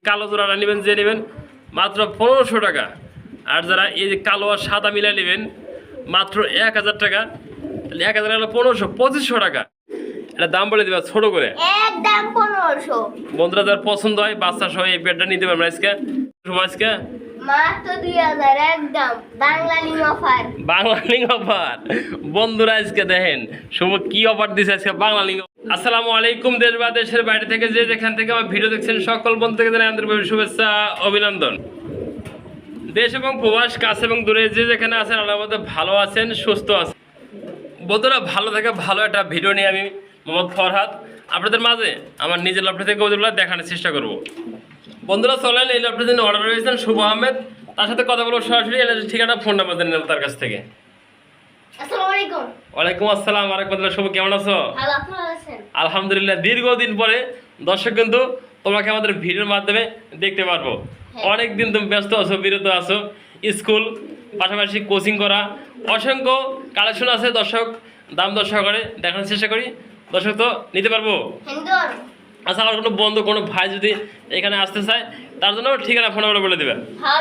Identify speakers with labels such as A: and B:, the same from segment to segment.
A: কালো জোড়াটা নেবেন যে নেবেন মাত্র 1500 টাকা। আর যারা এই যে কালো আর সাদা মিলাই নেবেন মাত্র 1000 টাকা। তাহলে 1000 টাকা 1500, 2500 টাকা। এটা দাম বলে দেবা ছোট করে
B: একদম 1500।
A: বন্ধুরা যার পছন্দ হয় বাচ্চা সহ এই পেয়ারটা নিতে পারবেন। আজকে
B: মাত্র 2000 একদম Banglalink offer.
A: Banglalink offer বন্ধুরা আজকে দেখেন শুভ কি অফার দিছে আজকে বাংলা লিং। আসসালামু আলাইকুম দেশ বা দেশের বাইরে থেকে যে যেখান থেকে আমার ভিডিও দেখছেন সকল বন্ধুকে জানাই আন্তরিক শুভেচ্ছা অভিনন্দন। দেশ এবং প্রবাস কাছে এবং দূরে যে যেখানে আছেন আল্লাহর মধ্যে ভালো আছেন সুস্থ আছেন। বন্ধুরা ভালো থাকে ভালো একটা ভিডিও নিয়ে আমি মোহাম্মদ ফরহাদ আপনাদের মাঝে আমার নিজের লফট থেকে ওগুলো দেখানোর চেষ্টা করব। বন্ধুরা চলেন এই লফটের জন্য অর্ডার করেছেন শুভ আহমেদ, তার সাথে কথা বলবো সরাসরি। ঠিকানা ফোন নাম্বার জেনে নেব তার কাছ থেকে।
B: আসসালামু আলাইকুম।
A: ওয়ালাইকুম আসসালাম আরেকবার। শুভ কেমন আছো?
B: ভালো, আপনারা আছেন?
A: আলহামদুলিল্লাহ। দীর্ঘদিন পরে দর্শক কিন্তু তোমাকে আমাদের ভিডিওর মাধ্যমে দেখতে পারবো। অনেকদিন তুমি ব্যস্ত আছো, বিরত আছো, স্কুল পাশাপাশি কোচিং করা, অসংখ্য কালেকশন আছে। দর্শক দাম দর সহকারে দেখানোর চেষ্টা করি। দর্শক তো নিতে পারবো। আচ্ছা, আমার কোনো বন্ধু কোনো ভাই যদি এখানে আসতে চায় তার জন্য ঠিকানা ফোন নাম্বার বলে দেবে।
B: হ্যাঁ,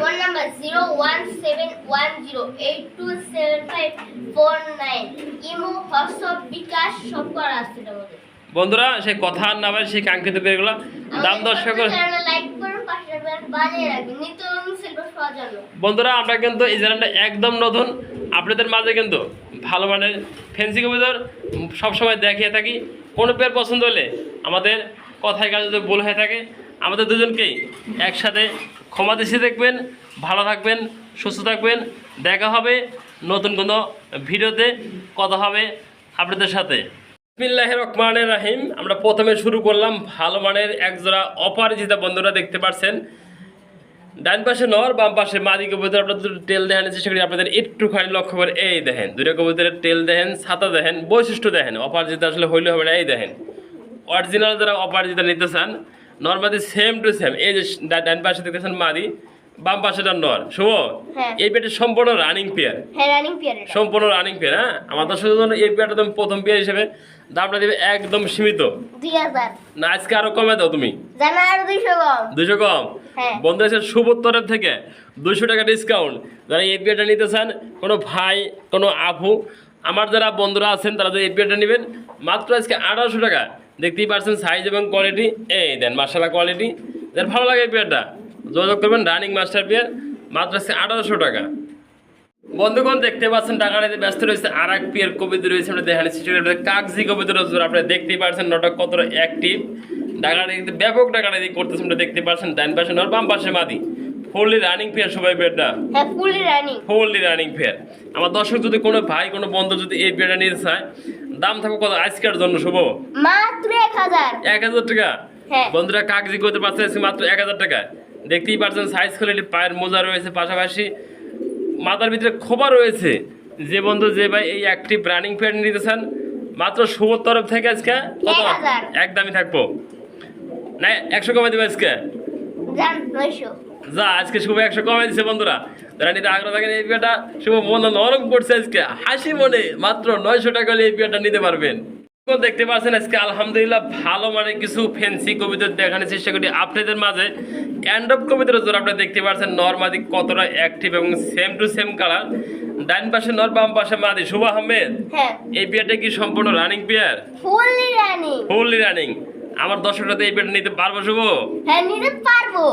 A: ফোন
B: নাম্বার 01710827549। ইমো, হোয়াটসঅ্যাপ, বিকাশ সব করা আছে আমাদের।
A: বন্ধুরা সেই কথা আর না বলে সেই কাঙ্ক্ষিত পেয়েগুলো দাম দর্শক
B: লাইক করুন, পাশে বেল বাজিয়ে রাখুন নিত্য নতুন সিলভার পাওয়ার জন্য।
A: বন্ধুরা আমরা কিন্তু এই চ্যানেলটা একদম নতুন, আপনাদের মাঝে কিন্তু ভালো মানের ফ্যান্সি কবুতর সবসময় দেখিয়ে থাকি। কোনো পেয়ার পছন্দ হলে আমাদের কথায় কাজে যদি ভুল হয়ে থাকে আমাদের দুজনকেই একসাথে ক্ষমা দৃষ্টি দেখবেন। ভালো থাকবেন, সুস্থ থাকবেন। দেখা হবে নতুন কোনো ভিডিওতে, কথা হবে আপনাদের সাথে। বিসমিল্লাহির রহমানির রহিম। আমরা প্রথমে শুরু করলাম ভালো মানের একজোড়া অপরাজিতা। বন্ধুরা দেখতে পাচ্ছেন ডান পাশে নর, বাম পাশে মাদি কবুতর। আপনাদের টেল দেখানোর চেষ্টা করি আপনাদের একটুখানি লক্ষ্য করে। এই দেখেন দুইটা কবুতরের টেল দেখেন, ছাতা দেখেন, বৈশিষ্ট্য দেখেন। অপরাজিতা আসলে হইলে হবে না। এই দেখেন অরিজিনাল যারা অপরাজিতা নিতে চান নর মাদি সেম টু সেম। এই যে ডান পাশে দেখতেছেন মাদি, বাম পাশেটা নর। শুভ এই পেয়ারটা সম্পূর্ণ রানিং পেয়ার।
B: হ্যাঁ, রানিং পেয়ার,
A: সম্পূর্ণ রানিং পেয়ার। হ্যাঁ, আমার দর্শকের জন্য এই পেয়ারটা তুমি প্রথম পেয়ার হিসেবে দামটা দেবে একদম সীমিত
B: 2000
A: না। আজকে আরো কমে দাও তুমি,
B: জানা আর 200 কম।
A: 200 কম। বন্ধু এসে শুভ তরফ থেকে 200 টাকা ডিসকাউন্ট। যারা এই পেয়ারটা নিতে চান, কোনো ভাই কোনো আপু আমার যারা বন্ধুরা আছেন তারা যদি এই পেয়ারটা নেবেন মাত্র আজকে 1800 টাকা। দেখতেই পাচ্ছেন সাইজ এবং কোয়ালিটি। এই দেন মার্শাল্লাহ কোয়ালিটি। যার ভালো লাগে এই পেয়ারটা যোগাযোগ করবেন। রানিং মাস্টার পেয়ার মাত্র আজকে 1800 টাকা। বন্ধুগণ দেখতে পাচ্ছেন টাকাটাতে ব্যস্ত রয়েছে আর এক পেয়ার কবিতা রয়েছে। আমরা দেখানি কাগজি কবিতা আপনারা দেখতেই পাচ্ছেন নটা কতটা অ্যাক্টিভ। টাকাটা কিন্তু ব্যাপক টাকাটা করতেছে। আমরা দেখতে পাচ্ছেন ডান পাশে নর, বাম পাশে মাদি। ফুললি রানিং পেয়ার সবাই পেয়ারটা।
B: হ্যাঁ, ফুললি
A: রানিং পেয়ার। আমার দর্শক যদি কোনো ভাই কোনো বন্ধু যদি এই পেয়ারটা নিতে চায় দাম থাকবে কত আজকের জন্য শুভ?
B: মাত্র
A: 1000 টাকা।
B: হ্যাঁ
A: বন্ধুরা কাগজি করতে পারছে মাত্র 1000 টাকা। দেখতেই পাচ্ছেন সাইজ কোয়ালিটি, পায়ের মোজা রয়েছে, পাশাপাশি মাথার ভিতরে খোপা রয়েছে। যে বন্ধু যে ভাই এই অ্যাক্টিভ রানিং পেয়ার নিতে চান মাত্র শুভর তরফ থেকে আজকে কত একদমই থাকবো না 100 কমে দেবে আজকে। যা আজকে শুভ 100 কমে দিচ্ছে। বন্ধুরা যারা নিতে আগ্রহ থাকেন এই পেয়ারটা শুভ মন নরম করছে আজকে হাসি মনে মাত্র 900 টাকা হলে এই পেয়ারটা নিতে পারবেন। দেখতে পাচ্ছেন আজকে আলহামদুলিল্লাহ ভালো মানে কিছু ফ্যান্সি কবিতর দেখানোর চেষ্টা করি আপনাদের মাঝে। অ্যান্ডপ কবিতর জোর আপনারা দেখতে পাচ্ছেন নর মাদি কতটা অ্যাক্টিভ এবং সেম টু সেম কালার। ডান পাশে নর, বাম পাশে মাদি। শুভ আহমেদ এই পেয়ারটা কি সম্পূর্ণ রানিং পেয়ার? Fully running. আমার দর্শকরা এই পেয়ারটা নিতে পারবো শুভ?
B: হ্যাঁ, নিতে পারবো।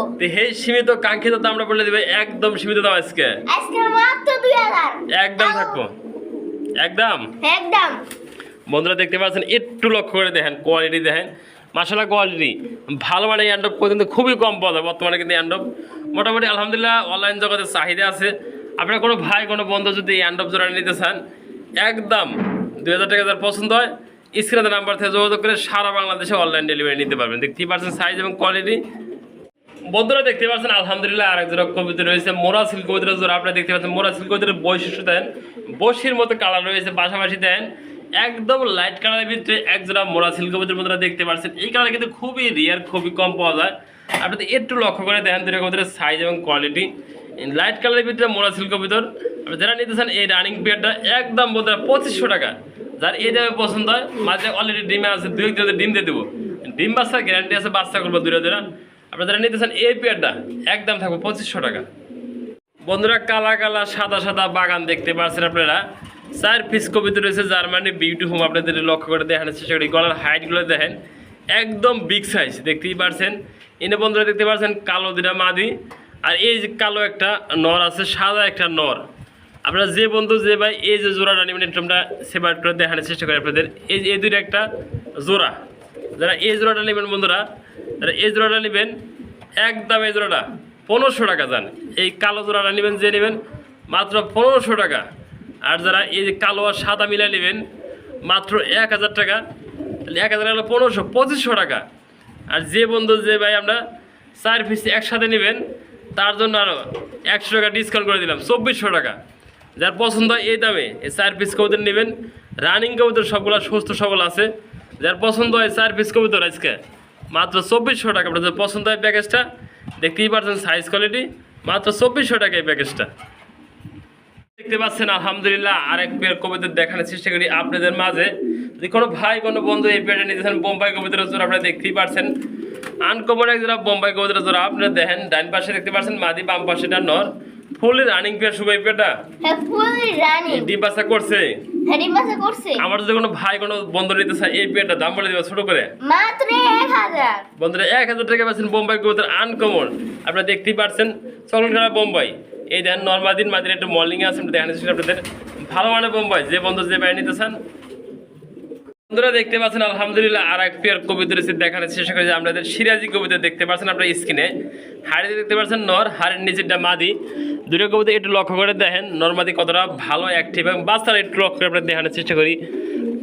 A: এই সীমিত কাঙ্ক্ষিত দাম আমরা বলে দেবে একদম সীমিত দাম আজকে
B: মাত্র 2000
A: একদম থাকবো একদম। বন্ধুরা দেখতে পাচ্ছেন একটু লক্ষ্য করে দেখেন কোয়ালিটি দেখেন মাশাআল্লাহ কোয়ালিটি ভালো। মানে অ্যান্ডপ কিন্তু খুবই কম পাওয়া যায় বর্তমানে। কিন্তু অ্যান্ডপ মোটামুটি আলহামদুলিল্লাহ অনলাইন জগতে চাহিদা আছে। আপনার কোনো ভাই কোনো বন্ধু যদি অ্যান্ডপ জোড়া নিতে চান একদম 2000 টাকা যার পছন্দ হয় স্ক্রিনে নাম্বার থেকে যোগাযোগ করে সারা বাংলাদেশে অনলাইন ডেলিভারি নিতে পারবেন। দেখতেই পাচ্ছেন সাইজ এবং কোয়ালিটি। বন্ধুরা দেখতে পাচ্ছেন আলহামদুলিল্লাহ আরেক জোড়া কবিতা রয়েছে মোরা সিল্ক কবিতার জোড়া। আপনারা দেখতে পাচ্ছেন মোরা সিল্ক কবিতার বৈশিষ্ট্য দেন বসির মতো কালার রয়েছে, পাশাপাশি দেন একদম লাইট কালারের ভিতরে এক জোড়া মোরা সিল্ক কবিতার মধ্যে দেখতে পাচ্ছেন। এই কালার কিন্তু খুবই রিয়ার, খুবই কম পাওয়া যায়। আপনাদের একটু লক্ষ্য করে দেখেন দুটো কবিতার সাইজ এবং কোয়ালিটি। লাইট কালারের ভিতরে মোরা সিল্ক কবিতর যারা নিতে চান এই রানিং পেয়ারটা একদম বন্ধুরা 2500 টাকা। যার এই দামে পছন্দ হয় মাঝে অলরেডি ডিমে আছে, 2 দিনে ডিম দিয়ে দেবো। ডিম বাচ্চা গ্যারান্টি আছে, বাচ্চা করবো 2 দিনে। আপনারা যারা নিতে চান এই পেয়ারটা একদম থাকবো 2500 টাকা। বন্ধুরা কালা কালা সাদা সাদা বাগান দেখতে পাচ্ছেন আপনারা। 4 পিস কবিতা রয়েছে জার্মানি বিউটি হোম। আপনাদের লক্ষ্য করে দেখানোর চেষ্টা করি, গলার হাইটগুলো দেখেন একদম বিগ সাইজ দেখতেই পারছেন। এনে বন্ধুরা দেখতে পাচ্ছেন কালো দুটা মাদি, আর এই যে কালো একটা নর আছে, সাদা একটা নর। আপনারা যে বন্ধু যে ভাই এই যে জোড়াটা নেবেন একটু আমরা সেপারেট করে দেখানোর চেষ্টা করি আপনাদের। এই দুইটা একটা জোড়া, যারা এই জোড়াটা নেবেন বন্ধুরা, যারা এই জোড়াটা নেবেন একদম এই জোড়াটা 1500 টাকা যান। এই কালো জোড়াটা নেবেন যে নেবেন মাত্র 1500 টাকা। আর যারা এই যে কালো আর সাদা মিলাই নেবেন মাত্র 1000 টাকা। 1000 হলো 1500, 2500 টাকা। আর যে বন্ধু যে ভাই আমরা 4 পিস একসাথে নেবেন তার জন্য আরও 100 টাকা ডিসকাউন্ট করে দিলাম, 2400 টাকা। যার পছন্দ হয় এই দামে এই 4 পিস কবুতর নেবেন। রানিং কবুতর সবগুলো সুস্থ সবল আছে। যার পছন্দ হয় 4 পিস কবুতর আজকে মাত্র 2400 টাকা। আপনাদের পছন্দ হয় প্যাকেজটা দেখতেই পাচ্ছেন, সাইজ কোয়ালিটি মাত্র 2400 টাকা এই প্যাকেজটা। দেখতে পাচ্ছেন আলহামদুলিল্লাহ আরেক পেয়ার কবুতর দেখানোর চেষ্টা করি আপনাদের মাঝে। যদি কোনো ভাই কোনো বন্ধু এই পেয়ারটা নিতে চান, বোম্বাই কবুতরের জোড়া আপনারা দেখতেই পাচ্ছেন। আনকমন এক জোড়া বোম্বাই কবুতরের জোড়া আপনারা দেখেন, ডান পাশে দেখতে পাচ্ছেন মাদি, বাম পাশেটা নর। ফুল রানিং পেয়ার শুভ এই পেয়ারটা।
B: হ্যাঁ ফুল রানিং।
A: ডিম বাচ্চা করছে?
B: হ্যাঁ ডিম বাচ্চা করছে।
A: আমার যদি কোনো ভাই কোনো বন্ধু নিতে চায় এই পেয়ারটা দাম বলে দিবা ছোট করে
B: মাত্র 1000।
A: বন্ধুরা 1000 টাকা পাচ্ছেন বোম্বাই কবুতর আনকমন। আপনারা দেখতেই পাচ্ছেন চকলেট কালার বোম্বাই। এই দেখেন নর্মাদিন মাদিন একটু মর্নিং আছে দেখাচ্ছি আপনাদের, ভালো মানে বোম্বাই। যে বন্ধু যে ভাই নিতে চান বন্ধুরা দেখতে পাচ্ছেন আলহামদুলিল্লাহ আর এক পেয়ার কবিতা রয়েছে দেখানোর চেষ্টা করেছি আপনাদের। সিরাজি কবিতা দেখতে পাচ্ছেন আপনার স্ক্রিনে, হাড়িতে দেখতে পাচ্ছেন নর, হাড়ির নিচেরটা মাদি। দুটো কবিতা একটু লক্ষ্য করে দেখেন নর্মাদি কতটা ভালো অ্যাক্টিভ, এবং বাচ্চারা একটু লক্ষ্য করে আপনাদের দেখানোর চেষ্টা করি।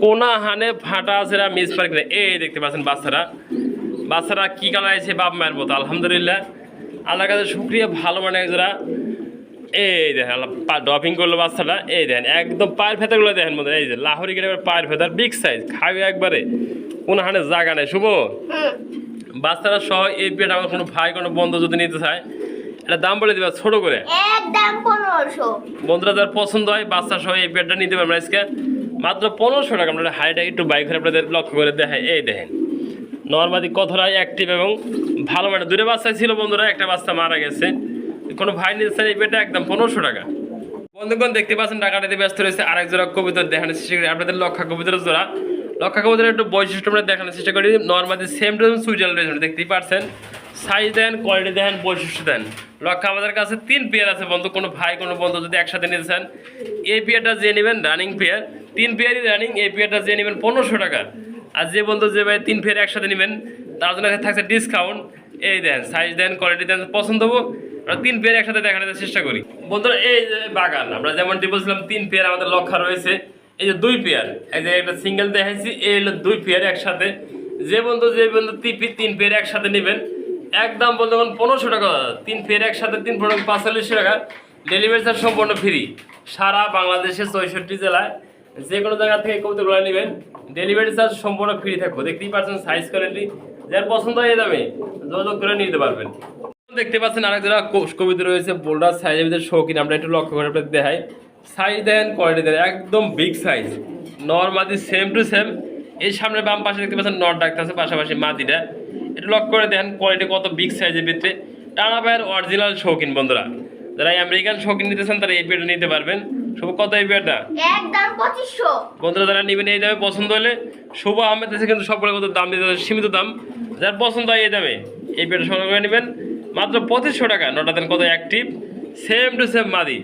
A: কোনা হানে ফাটা আছে মিস পার্ক, এই দেখতে পাচ্ছেন বাচ্চারা কি কালার আছে বাপ মায়ের মতো। আলহামদুলিল্লাহ আল্লাহর কাছে শুক্রিয়া, ভালো মানে যারা। এই দেখেন ড্রপিং করলো বাচ্চাটা, এই দেখেন একদম পায়ের ফেতাগুলো দেখেন বন্ধুরা, এই যে লাহোরি গেলে পায়ের ফেতার বিগ সাইজ, খাবে একবারে, কোনো হানে জায়গা নেই। শুভ বাচ্চারা সহ এই পেট আমার কোনো ভাই কোনো বন্ধু যদি নিতে চায় এটা দাম বলে দিবা ছোট করে
B: একদম 1500।
A: বন্ধুরা যার পছন্দ হয় বাচ্চা সহ এই পেটটা নিতে পারবেন আজকে মাত্র 1500 টাকা। আপনারা হাইটা একটু বাইক করে আপনাদের লক্ষ্য করে দেখায়, এই দেখেন নর্মাদি কতটা অ্যাক্টিভ এবং ভালো মানে। দুটো বাচ্চা ছিল বন্ধুরা, একটা বাচ্চা মারা গেছে। কোনো ভাই নিতে চান এই পেটটা একদম 1500 টাকা। বন্ধুগণ দেখতে পাচ্ছেন টাকাটাতে ব্যস্ত রয়েছে আরেক জোড়া কবিতর দেখানোর চেষ্টা করি আপনাদের। লক্ষা কবিতরের জোড়া, লক্ষা কবিতরের একটু বৈশিষ্ট্য আমরা দেখানোর চেষ্টা করি। Normally same to same Switzerland রয়েছে দেখতেই পাচ্ছেন, সাইজ দেন, কোয়ালিটি দেন, বৈশিষ্ট্য দেন। লক্ষা আমাদের কাছে 3 পেয়ার আছে বন্ধু। কোনো ভাই কোনো বন্ধু যদি একসাথে নিতে চান এই পেয়ারটা যে নেবেন রানিং পেয়ার, 3 পেয়ারই রানিং, এই পেয়ারটা যে নেবেন 1500 টাকা। আর যে বন্ধু যে ভাই 3 পেয়ার একসাথে নেবেন তার জন্য থাকছে ডিসকাউন্ট। এই দেন, সাইজ দেন, কোয়ালিটি দেন, পছন্দ হবো 3 পেয়ার একসাথে দেখানোর চেষ্টা করি বন্ধুরা। এই যে বাগান আমরা যেমনটি বলছিলাম 3 পেয়ার আমাদের লক্ষা রয়েছে। এই যে 2 পেয়ার, এই যে একটা সিঙ্গেল দেখাইছি, এই হলো 2 পেয়ার একসাথে। যে বন্ধু 3 পেয়ার একসাথে নেবেন একদম বলতে 1500 টাকা। 3 পেয়ার একসাথে 3 প্রোডাক্ট 4500 টাকা। ডেলিভারি চার্জ সম্পূর্ণ ফ্রি, সারা বাংলাদেশের 64 জেলায় যে কোনো জায়গা থেকে কবুতরগুলো নেবেন ডেলিভারি চার্জ সম্পূর্ণ ফ্রি থাকবো। দেখতেই পাচ্ছেন সাইজ কোয়ালিটি, যার পছন্দ হয় এই দামে যোগাযোগ করে নিতে পারবেন। দেখতে পাচ্ছেন আরেক যারা কবিতা রয়েছে বোল্ডার সাইজের ভিতরে শৌখিন, আমরা একটু লক্ষ্য করে আপনাদের দেখাই। সাইজ দেন, কোয়ালিটি দেন, একদম বিগ সাইজ নর্মাদি সেম টু সেম। এই সামনে বাম পাশে দেখতে পাচ্ছেন নট ডাক্তার আছে, পাশাপাশি মাদিটা একটু লক্ষ্য করে দেখেন কোয়ালিটি কত বিগ সাইজের ভিতরে। টানা পায়ের অরিজিনাল শৌখিন বন্ধুরা, যারা আমেরিকান শৌখিন নিতেছেন তারা এই পেয়ারটা নিতে পারবেন। শুভ কত এই পেয়ারটা?
B: একদম 2500।
A: বন্ধুরা যারা নেবেন এই দামে পছন্দ হলে শুভ আহমেদ আছে কিন্তু সবগুলো কত দাম দিতে সীমিত দাম। যার পছন্দ হয় এই দামে এই পেয়ারটা সংগ্রহ করে নেবেন মাত্র 2500 টাকা। নটা দেন কত অ্যাক্টিভ, সেম টু সেম মাদি।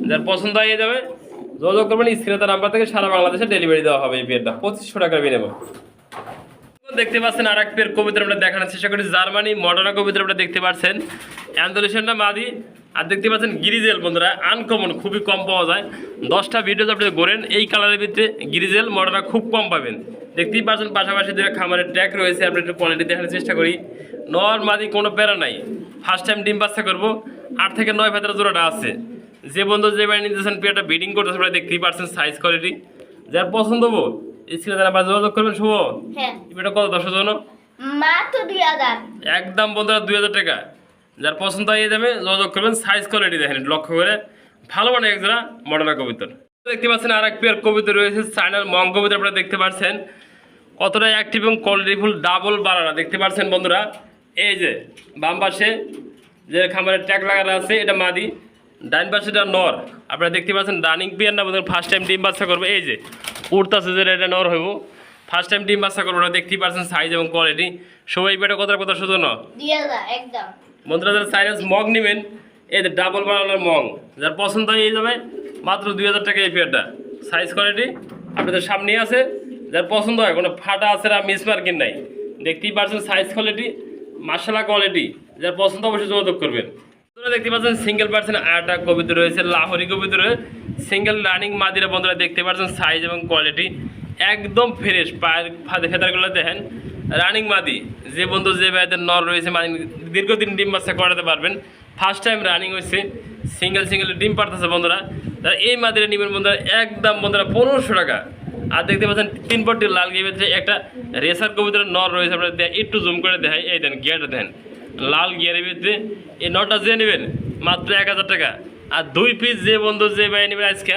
A: যার পছন্দ হয় এই দামে যোগাযোগ করবেন, স্ক্রিনে তার নাম্বার থেকে সারা বাংলাদেশে ডেলিভারি দেওয়া হবে। এই পেয়ারটা 2500 টাকার বিনিময়। দেখতে পাচ্ছেন আর এক পেয়ার কবিতা আমরা দেখানোর চেষ্টা করি। জার্মানি মডার্না কবিতা আমরা দেখতে পাচ্ছেন, অ্যান্ডোলেশনটা মাদি। আর দেখতে পাচ্ছেন গিরিজেল বন্ধুরা, আনকমন, খুবই কম পাওয়া যায়। 10টা ভিডিও আপনি গড়েন এই কালারের ভিতরে গিরিজেল মডার্না খুব কম পাবেন। দেখতেই পাচ্ছেন পাশাপাশি দুটো খামারের ট্যাগ রয়েছে। আমরা একটু কোয়ালিটি দেখানোর চেষ্টা করি। নর মাদি কোনো প্যারা নাই, ফার্স্ট টাইম ডিম বাচ্চা করবো। 8 থেকে 9 ভেতরে জোড়াটা আছে। যে বন্ধু যে বাড়ি নিতেছেন পেয়ারটা ব্রিডিং করতেছে আপনারা দেখতেই পাচ্ছেন সাইজ কোয়ালিটি। যার পছন্দ হবো স্ক্রিনে তারা যোগাযোগ করবেন। শুভ
B: হ্যাঁ
A: এটা কত দর্শক জন্য?
B: মাত্র 2000।
A: একদম বন্ধুরা 2000 টাকা। যার পছন্দ হয় এই দামে যোগাযোগ করবেন। সাইজ কোয়ালিটি দেখেন লক্ষ্য করে, ভালো মানে এক জোড়া মডেলের কবুতর। দেখতে পাচ্ছেন আর এক পেয়ার কবিতা রয়েছে চায়নার মং কবিতা, আপনারা দেখতে পাচ্ছেন কতটা অ্যাক্টিভ এবং কোয়ালিটিফুল ডাবল বানানা দেখতে পাচ্ছেন বন্ধুরা। এই যে বাম পাশে যে খামারের ট্যাগ লাগানো আছে এটা মাদি, ডাইন পাশে এটা নর। আপনারা দেখতে পাচ্ছেন রানিং পেয়ার না বন্ধুরা, ফার্স্ট টাইম ডিম বাচ্চা করবে। এই যে উড়তাছে যেটা এটা নর হইব, ফার্স্ট টাইম ডিম বাচ্চা করবো। দেখতেই পাচ্ছেন সাইজ এবং কোয়ালিটি। সবাই এই পেটা কথা শুধু না
B: একদম
A: বন্ধুরা, যারা চাইনিজ মগ নেবেন এই যে ডাবল বানানোর মগ, যার পছন্দ হয়ে যাবে মাত্র 2000 টাকা এই পেয়ারটা। সাইজ কোয়ালিটি আপনাদের সামনে আছে, যার পছন্দ হয় কোনো ফাটা আছে না মিস মার্কিং নাই। দেখতেই পাচ্ছেন সাইজ কোয়ালিটি মাশাআল্লাহ কোয়ালিটি, যার পছন্দ অবশ্যই যোগাযোগ করবেন। বন্ধুরা দেখতে পাচ্ছেন সিঙ্গেল পার্সেন্ট আরেকটা কবিতা রয়েছে লাহোরি কবিতা রয়েছে সিঙ্গেল রানিং মাদিরা। বন্ধুরা দেখতে পাচ্ছেন সাইজ এবং কোয়ালিটি একদম ফ্রেশ, পায়ের ফাঁদে ফেদারগুলো দেখেন রানিং মাদি। যে বন্ধু যে ভাইদের নর রয়েছে মানে দীর্ঘদিন ডিম বাচ্চা করাতে পারবেন, ফার্স্ট টাইম রানিং হয়েছে, সিঙ্গেল ডিম পারতেছে বন্ধুরা, তারা এই মাদিরা নেবেন বন্ধুরা একদম বন্ধুরা 1500 টাকা। আর দেখতে পাচ্ছেন 3 পট্টি লাল গিয়ে ভিতরে একটা রেসার কবিতার নর রয়েছে, আপনারা একটু জুম করে দেখাই। এই দেন গিয়ারটা দেন লাল গিয়ারের ভিতরে, এই নটা যে নেবেন মাত্র 1000 টাকা। আর 2 পিস যে বন্ধু যে ভাই নেবেন আজকে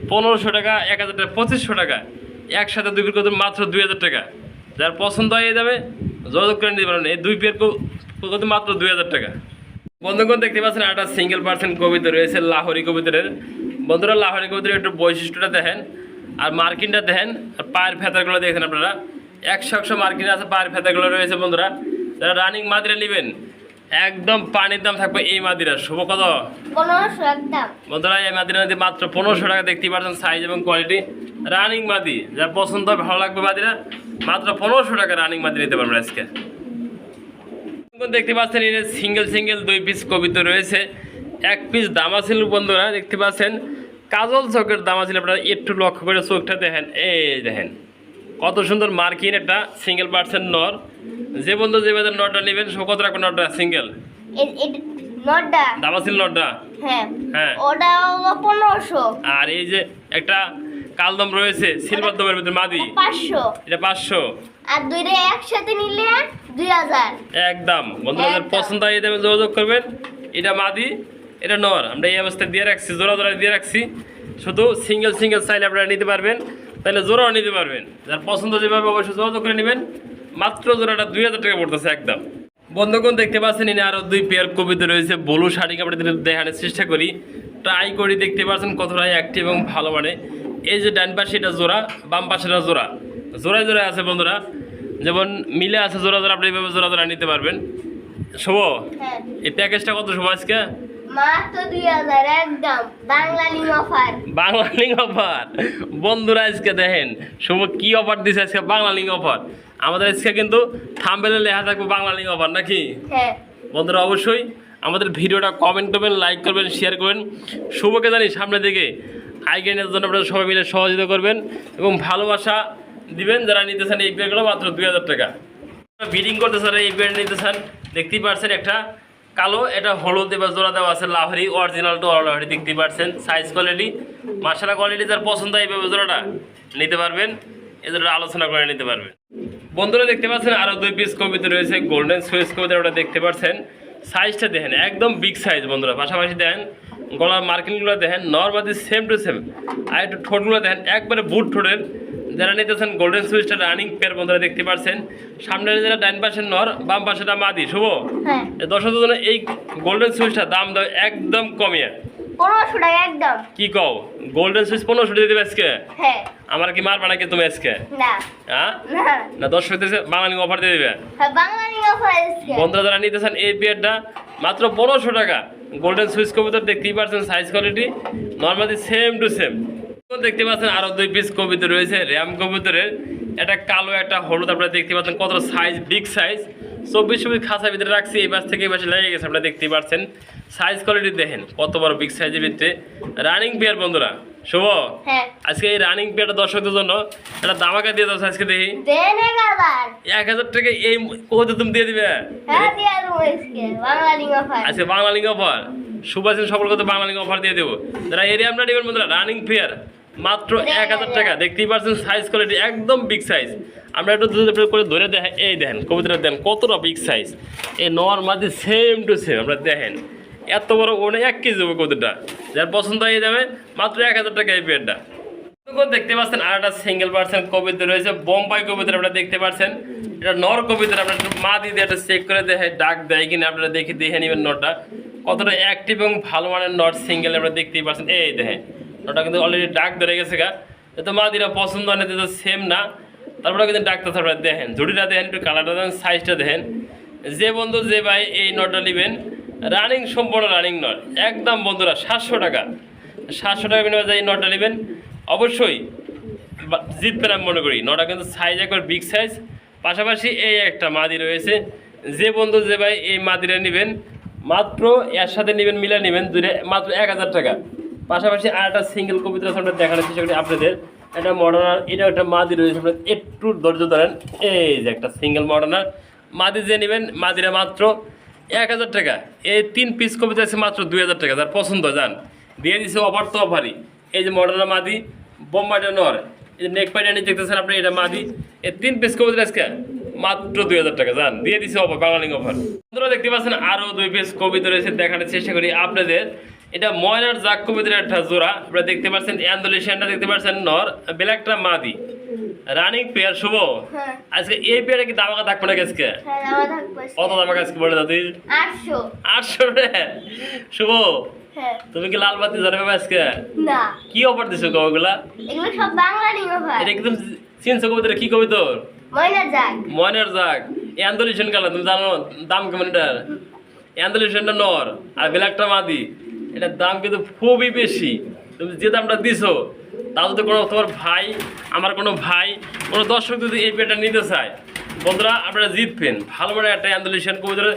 A: 1500 টাকা, 1000 টাকা 2500 টাকা, একসাথে 2 পিস করতে মাত্র 2000 টাকা। যার পছন্দ হয়ে যাবে যোগাযোগ করে নিতে পারেন। এই 2 পেয়ার করতে মাত্র 2000 টাকা। বন্ধুগণ দেখতে পাচ্ছেন একটা সিঙ্গেল পার্সেন্ট কবিতা রয়েছে লাহোরি কবিতার। বন্ধুরা লাহোরি কবিতার একটু বৈশিষ্ট্যটা দেখেন আর মার্কিনটা দেখেন, আর পায়ের ফেতারগুলো দেখেন আপনারা 100 মার্কিন আছে, পায়ের ফেতারগুলো রয়েছে বন্ধুরা। যারা রানিং মাদিরা নেবেন একদম পানির দাম থাকবে এই মাদিরা। শুভ কত
B: 1500 একদম
A: বন্ধুরা, এই মাদিরা নদী মাত্র 1500 টাকা। দেখতেই পাচ্ছেন সাইজ এবং কোয়ালিটি রানিং মাদি, যার পছন্দ হয় ভালো লাগবে মাদিরা মাত্র 1500 টাকা রানিং মাদি নিতে পারবেন আজকে। দেখতে পাচ্ছেন এর সিঙ্গেল 2 পিস কবিতা রয়েছে, 1 পিস দামাছিল বন্ধুরা। দেখতে পাচ্ছেন কাজল চোখের দামাছিল, আপনারা একটু লক্ষ্য করে চোখটা দেখেন। এই দেখেন কত সুন্দর মার্কিন একটা সিঙ্গেল পার্সেন্ট নর। যে বন্ধু যে বাজার নটটা নেবেন সব কত রাখবেন নটটা সিঙ্গেল
B: নটটা
A: দামাছিল নটটা।
B: হ্যাঁ
A: হ্যাঁ
B: ওটা হলো 1500।
A: আর এই যে একটা কালদম রয়েছে সিলভার দমের ভিতরে মাদি,
B: 500।
A: এটা 500।
B: আর দুইটা একসাথে নিলে 2000
A: একদম বন্ধুরা, যার পছন্দ হয়ে যাবে যোগাযোগ করবেন। এটা মাদি এটা নর, আমরা এই অবস্থায় দিয়ে রাখছি, জোড়া দিয়ে রাখছি। শুধু সিঙ্গেল চাইলে আপনারা নিতে পারবেন, তাহলে জোড়াও নিতে পারবেন। যার পছন্দ যেভাবে অবশ্যই যোগাযোগ করে নেবেন। মাত্র জোড়াটা 2000 টাকা পড়তেছে একদম। বন্ধুগণ দেখতে পাচ্ছেন এনে আরও 2 পেয়ার কবিতা রয়েছে ব্লু শাড়ি, আপনাদের দেখানোর চেষ্টা করি, ট্রাই করি। দেখতে পাচ্ছেন কতটা অ্যাক্টিভ এবং ভালো মানে। এই যে ডান পাশে এটা জোড়া, বাম পাশেটা জোড়ায় আছে বন্ধুরা। যেমন মিলে আছে জোড়া, আপনি এইভাবে জোড়া নিতে পারবেন। শুভ
B: হ্যাঁ
A: এই প্যাকেজটা কত শুভ আজকে
B: মাত্র 2000 একদম বাংলা লিঙ্ক অফার।
A: বন্ধুরা আজকে দেখেন শুভ কি অফার দিছে আজকে, বাংলা লিঙ্ক অফার। আমাদের আজকে কিন্তু থাম্বনেলে লেখা থাকবে বাংলা লিঙ্ক অফার নাকি।
B: হ্যাঁ
A: বন্ধুরা অবশ্যই আমাদের ভিডিওটা কমেন্ট করবেন, লাইক করবেন, শেয়ার করবেন। শুভকে জানি সামনে দিকে আইগেনের জন্য আপনারা সবাই মিলে সহযোগিতা করবেন এবং ভালোবাসা দিবেন। যারা নিতে চান এই পেয়ারগুলো মাত্র 2000 টাকা। বিডিং করতে চান এই পেয়ার নিতে চান, দেখতেই পাচ্ছেন একটা কালো, এটা হলুদ এবার জোড়া দেওয়া আছে লাহরি, অরিজিনাল টু লাহরি। দেখতেই পাচ্ছেন সাইজ কোয়ালিটি মাশাআল্লাহ কোয়ালিটি, যার পছন্দ এইভাবে জোড়াটা নিতে পারবেন, এই জোড়াটা আলোচনা করে নিতে পারবেন। বন্ধুরা দেখতে পাচ্ছেন আরও 2 পিস কবিতা রয়েছে গোল্ডেন সুইস কবিতা, ওটা দেখতে পাচ্ছেন সাইজটা দেখেন একদম বিগ সাইজ বন্ধুরা। পাশাপাশি দেখেন গলার মার্কিংগুলো দেখেন নর্মালি সেম টু সেম। আর একটু ঠোঁটগুলো দেখেন একবারে বুট ঠোঁটের। যারা নিতেছেন গোল্ডেন সুইচটা রানিং পেয়ার বন্ধুরা দেখতে পাচ্ছেন। সামনের যারা ডান পাশের নর, বাম পাশেটা মাদি। শুভ
B: হ্যাঁ
A: দর্শকদের জন্য এই গোল্ডেন সুইচটা দাম দাও একদম কমিয়ে
B: 1500 টাকা একদম।
A: কি কও গোল্ডেন সুইচ 1500 দিয়ে দেবে আজকে?
B: হ্যাঁ
A: আমার কি মারবা নাকি তুমি আজকে?
B: না
A: হ্যাঁ
B: না
A: না, দর্শকদের বাংলা অফার দিয়ে দেবে।
B: হ্যাঁ বাংলা লিঙ্ক অফার আছে
A: বন্ধুরা যারা নিতেছেন এই পেয়ারটা মাত্র 1500 টাকা। গোল্ডেন সুইচ কবুতর দেখতেই পাচ্ছেন size quality normally same to same. দেখতে পাচ্ছেন আরও 2 পিস কবুতর রয়েছে র্যাম কবুতরের, একটা কালো একটা হলুদ। আপনারা দেখতে পাচ্ছেন কত সাইজ, বিগ সাইজ। 24 খাঁচার ভিতরে রাখছি, এই পাশ থেকে এই পাশে লেগে গেছে। আপনারা দেখতেই পাচ্ছেন সাইজ কোয়ালিটি দেখেন কত বড় বিগ সাইজের ভিতরে রানিং পেয়ার বন্ধুরা। শুভ
B: হ্যাঁ
A: আজকে এই রানিং পেয়ারটা দর্শকদের জন্য একটা দামাকা দিয়ে দাও আজকে দেখি।
B: দেন
A: 1000 টাকা এই কত তুমি দিয়ে দিবে?
B: হ্যাঁ দিয়া দেবো আজকে বাংলা লিঙ্ক অফার।
A: আজকে বাংলা লিঙ্ক অফার শুভ আছেন সকল কত বাংলা লিঙ্ক অফার দিয়ে দেবো। যারা এরিয়া আমরা নেবেন বন্ধুরা রানিং পেয়ার মাত্র 1000 টাকা। দেখতেই পাচ্ছেন সাইজ কোয়ালিটি একদম বিগ সাইজ। আমরা একটু করে ধরে দেখেন, এই দেখেন কবুতরটা দেন কতটা বিগ সাইজ। এই নর মাঝে সেম টু সেম। আপনারা দেখেন এত বড় ওনে 1 কেজি দেবো কবুতরটা। যার পছন্দ হয়ে যাবে মাত্র 1000 টাকা এই পেয়ারটা। দেখতে পাচ্ছেন আর একটা সিঙ্গেল পার্সেন্ট কবিতর রয়েছে, বোম্বাই কবিতর আপনারা দেখতে পাচ্ছেন। এটা নর কবিতর, আপনারা একটু মা দিয়ে একটা চেক করে দেখে ডাক দেয় কিনা আপনারা দেখে নেবেন নরটা কতটা অ্যাক্টিভ এবং ভালো মানের নর সিঙ্গেল আপনারা দেখতেই পাচ্ছেন। এই দেখেন নরটা কিন্তু অলরেডি ডাক ধরে গেছে গা, তো মা দিরা পছন্দ হয় না, তো সেম না, তারপরে কিন্তু ডাক্তার আপনারা দেখেন ঝুড়িটা দেখেন, একটু কালারটা দেখেন, সাইজটা দেখেন। যে বন্ধু যে ভাই এই নরটা নেবেন রানিং, সম্পূর্ণ রানিং নর, একদম বন্ধুরা 700 টাকা, 700 টাকা বিনিময়ে এই নরটা নেবেন অবশ্যই জিতবেন আমি মনে করি। নটা কিন্তু সাইজ একবার বিগ সাইজ, পাশাপাশি এই একটা মাদি রয়েছে। যে বন্ধু যে ভাই এই মাদিরা নেবেন মাত্র এর সাথে নেবেন মিলে নেবেন দুটো মাত্র 1000 টাকা। পাশাপাশি আর একটা সিঙ্গেল কবিতা আমরা দেখানোর চেষ্টা করি আপনাদের। একটা মডার্নার, এটা একটা মাদি রয়েছে, আপনার একটু ধৈর্য ধরেন। এই যে একটা সিঙ্গেল মডার্নার মাদি যে নেবেন মাদিরা মাত্র 1000 টাকা। এই 3 পিস কবিতা আছে মাত্র 2000 টাকা, যার পছন্দ যান দিয়ে দিচ্ছে অফার তো অফারই। এই যে মডার্নার মাদি, বোম্বাইটা নর, এই যে নেক পাইটা নিয়ে দেখতেছেন আপনি, এটা মাদি। এই 3 পিস কবিতা আজকে মাত্র 2000 টাকা, যান দিয়ে দিচ্ছে অফার, বাংলালিং অফার। বন্ধুরা দেখতে পাচ্ছেন আরও 2 পিস কবিতা রয়েছে, দেখানোর চেষ্টা করি আপনাদের। এটা ময়নার জাক কবিতার একটা জোড়া আপনারা দেখতে পাচ্ছেন, অ্যান্ডোলেশিয়ানটা দেখতে পাচ্ছেন নর, ব্ল্যাকটা মাদি, রানিং পেয়ার। শুভ
B: হ্যাঁ
A: আজকে এই পেয়ারে কি দামাকা থাকবে না আজকে?
B: হ্যাঁ দাওয়া থাকবে
A: কত দামাকা আজকে বলে দাদি?
B: 800।
A: 800 রে শুভ,
B: হ্যাঁ
A: তুমি কি লাল বাতি জ্বালাবে আজকে?
B: না,
A: কি অফার দিছো কবগুলা?
B: এগুলো সব বাংলা নিয়ম ভাই।
A: এটা একদম চিনছো কবিতা, কি কবিতা?
B: ময়না যাক।
A: ময়নার জাগ, অ্যান্ডোলেশিয়ান কালার, তুমি জানো দাম কেমন এটার? অ্যান্ডোলেশিয়ানটা নর আর ব্ল্যাকটা মাদি, এটার দাম কিন্তু খুবই বেশি। তুমি যে দামটা দিছো তাও যদি কোনো তোমার ভাই, আমার কোনো ভাই, কোনো দর্শক যদি এই পেটা নিতে চায় বন্ধুরা আপনারা জিতবেন। ভালো মানে একটা অ্যান্ডোলেশিয়ান কবিতার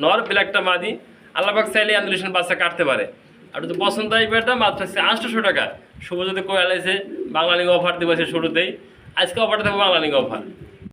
A: নর, ব্ল্যাকটা মাদি, আল্লাহবাক চাইলে অ্যান্ডোলেশিয়ান বাচ্চা কাটতে পারে। আর যদি পছন্দ হয় এই পেটা মাত্র 800 টাকা। শুভ যদি কোয়ালাইছে বাংলালিং অফার দিবসে শুরুতেই, আজকে অফারটা দেবো বাংলালিং অফার।